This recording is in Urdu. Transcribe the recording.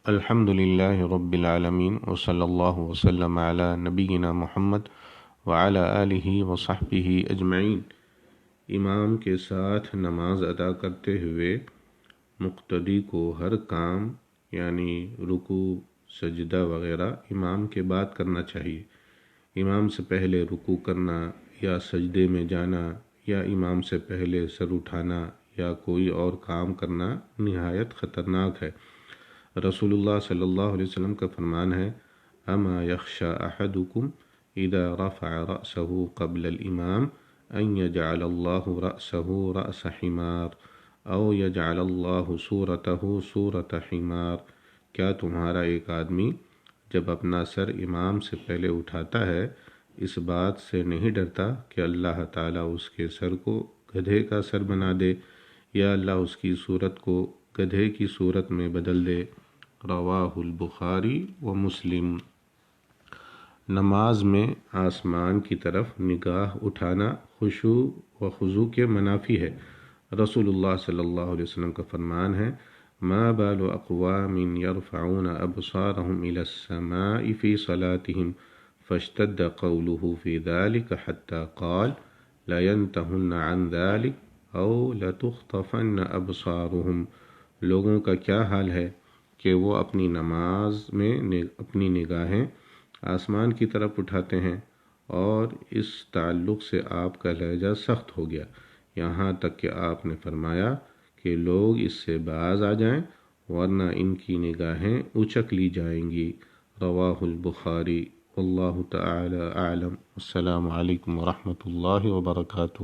الحمد للہ رب العالمین وصلی اللہ وسلم علی نبینا محمد وعلی آلہ وصحبہ اجمعین۔ امام کے ساتھ نماز ادا کرتے ہوئے مقتدی کو ہر کام یعنی رکوع، سجدہ وغیرہ امام کے بعد کرنا چاہیے۔ امام سے پہلے رکوع کرنا یا سجدے میں جانا یا امام سے پہلے سر اٹھانا یا کوئی اور کام کرنا نہایت خطرناک ہے۔ رسول اللہ صلی اللہ علیہ وسلم کا فرمان ہے، اما یخشى احدکم اذا رفع رأسه قبل الامام ان یجعل اللہ رأسه رأس حمار او یجعل اللہ صورته صورت حمار۔ کیا تمہارا ایک آدمی جب اپنا سر امام سے پہلے اٹھاتا ہے اس بات سے نہیں ڈرتا کہ اللہ تعالیٰ اس کے سر کو گدھے کا سر بنا دے یا اللہ اس کی صورت کو گدھے کی صورت میں بدل دے؟ رواہ البخاری و مسلم۔ نماز میں آسمان کی طرف نگاہ اٹھانا خشوع و خضوع کے منافی ہے۔ رسول اللہ صلی اللہ علیہ وسلم کا فرمان ہے، ما بال اقوام يرفعون ابصارهم الى السماء في صلاتهم فاشتد قوله في ذلك حتى قال لينتهن عن ذلك او لتخطفن ابصارهم۔ لوگوں کا کیا حال ہے کہ وہ اپنی نماز میں اپنی نگاہیں آسمان کی طرف اٹھاتے ہیں، اور اس تعلق سے آپ کا لہجہ سخت ہو گیا، یہاں تک کہ آپ نے فرمایا کہ لوگ اس سے باز آ جائیں ورنہ ان کی نگاہیں اچک لی جائیں گی۔ رواہ البخاری۔ واللہ تعالی اعلم۔ السلام علیکم ورحمۃ اللہ وبرکاتہ۔